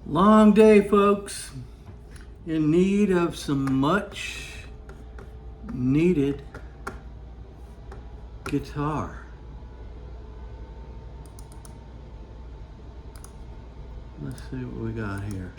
Long day, folks. In need of some much needed guitar. Let's see what we got here.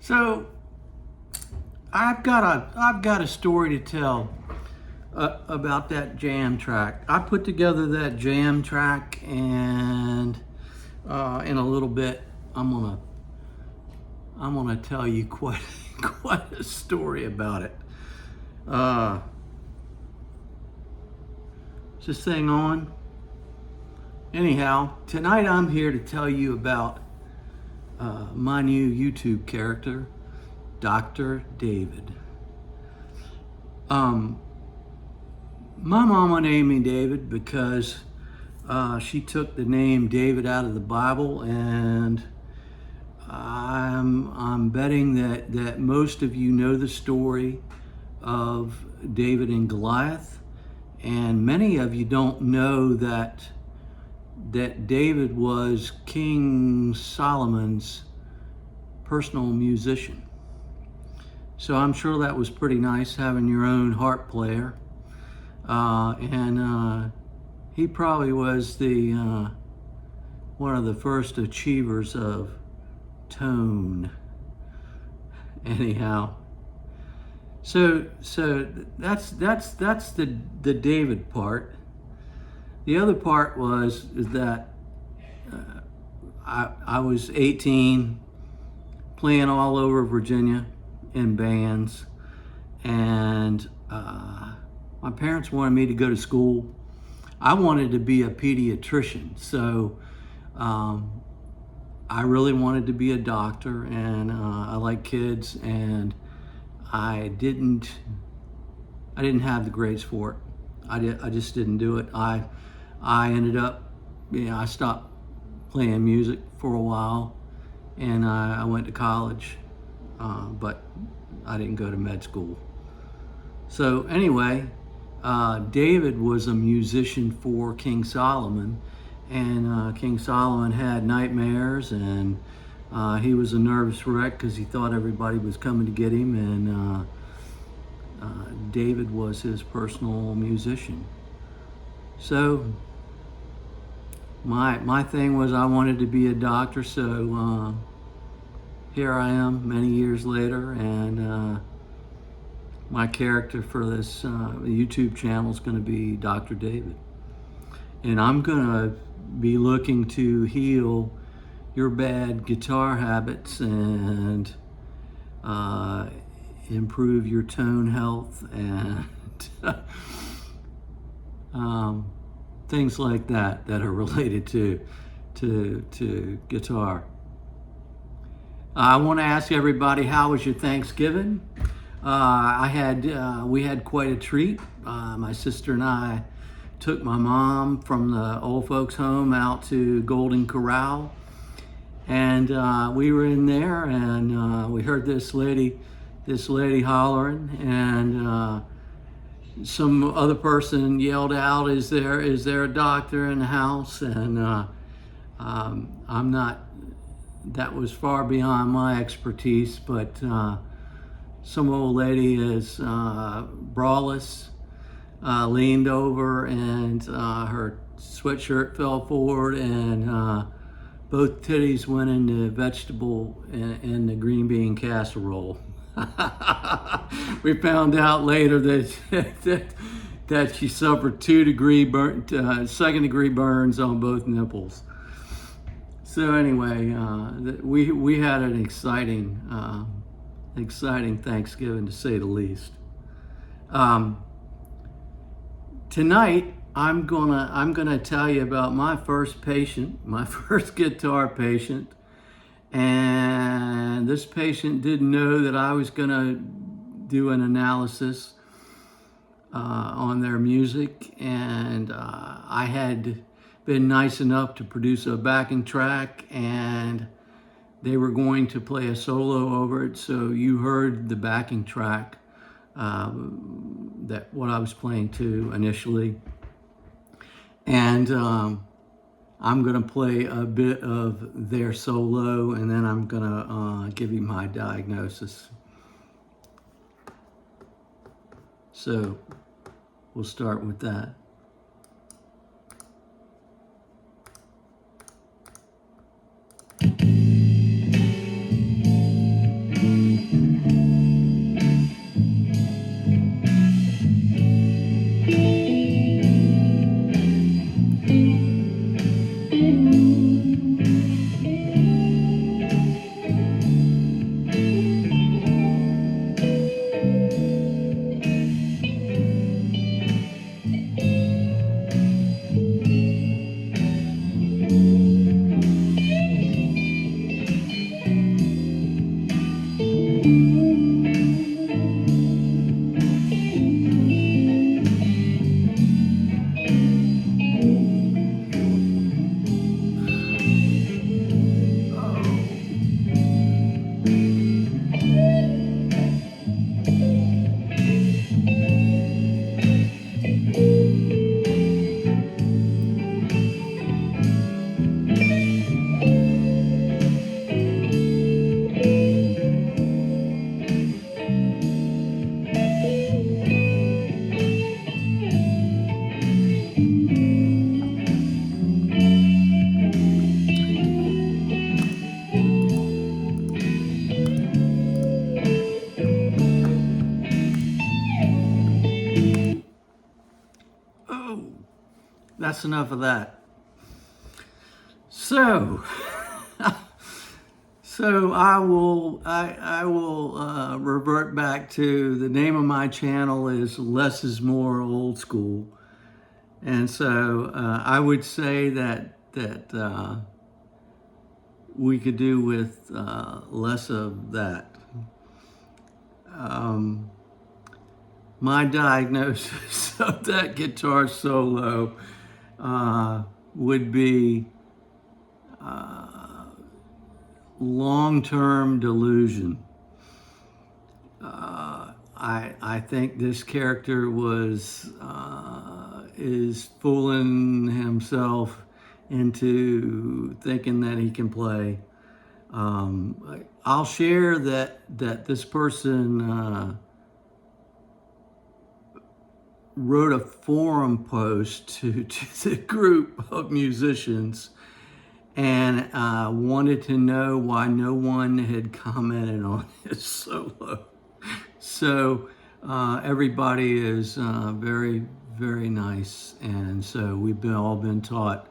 So I've got a story to tell about that jam track. I put together that jam track, and in a little bit I'm gonna tell you quite a story about it. Is this thing on? Anyhow, tonight I'm here to tell you about my new YouTube character, Dr. David. My mama named me David because she took the name David out of the Bible, and I'm betting that most of you know the story of David and Goliath, and many of you don't know that David was King Solomon's personal musician. So I'm sure that was pretty nice having your own harp player. And he probably was the one of the first achievers of tone. Anyhow, so that's the David part. The other part is that I was 18, playing all over Virginia in bands, and my parents wanted me to go to school. I wanted to be a pediatrician, so I really wanted to be a doctor, and I like kids, and I didn't have the grades for it. I just didn't do it. I ended up, I stopped playing music for a while, and I went to college, but I didn't go to med school. So anyway, David was a musician for King Solomon, and King Solomon had nightmares, and he was a nervous wreck because he thought everybody was coming to get him, and David was his personal musician. So my thing was I wanted to be a doctor, so here I am many years later, and my character for this YouTube channel is going to be Dr. David. And I'm going to be looking to heal your bad guitar habits and improve your tone health and things like that are related to guitar. I want to ask everybody, how was your Thanksgiving? We had quite a treat. My sister and I took my mom from the old folks home out to Golden Corral, And we were in there, and we heard this lady hollering, and some other person yelled out, is there a doctor in the house? And I'm not, that was far beyond my expertise, but some old lady is braless, leaned over, and her sweatshirt fell forward, and both titties went in the vegetable in the green bean casserole. We found out later that she suffered second degree burns on both nipples. So anyway, we had an exciting Thanksgiving, to say the least. Tonight I'm gonna tell you about my first patient, my first guitar patient. And this patient didn't know that I was gonna do an analysis on their music, and I had been nice enough to produce a backing track, and they were going to play a solo over it. So you heard the backing track, that what I was playing to initially, and I'm gonna play a bit of their solo, and then I'm gonna give you my diagnosis. So we'll start with that. Oh, that's enough of that. So, I will revert back to the name of my channel is Less is More Old School, and so I would say that we could do with less of that. My diagnosis of that guitar solo would be Long Term Delusion. I think this character is fooling himself into thinking that he can play. I'll share that this person wrote a forum post to the group of musicians, and wanted to know why no one had commented on his solo. So everybody is very, very nice, and so we've all been taught.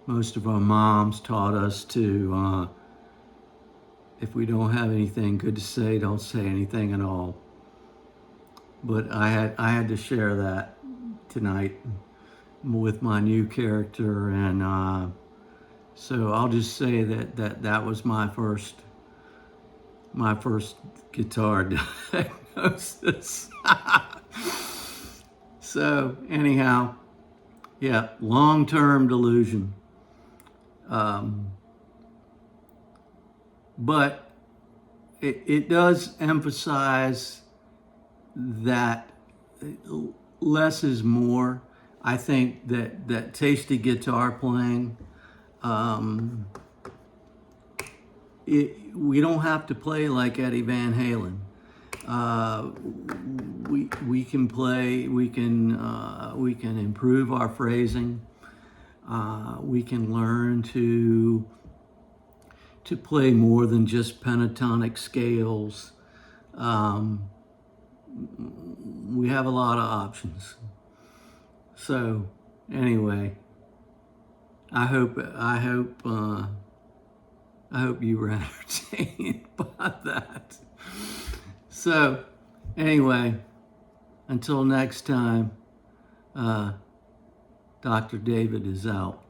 Most of our moms taught us to, if we don't have anything good to say, don't say anything at all. But I had to share that tonight with my new character, and so I'll just say that was my first guitar diagnosis. So anyhow, yeah, long-term delusion. but it does emphasize that less is more. I think that tasty guitar playing, we don't have to play like Eddie Van Halen. We can play. We can improve our phrasing. We can learn to play more than just pentatonic scales. We have a lot of options. So anyway, I hope you were entertained by that. So anyway, until next time, Dr. David is out.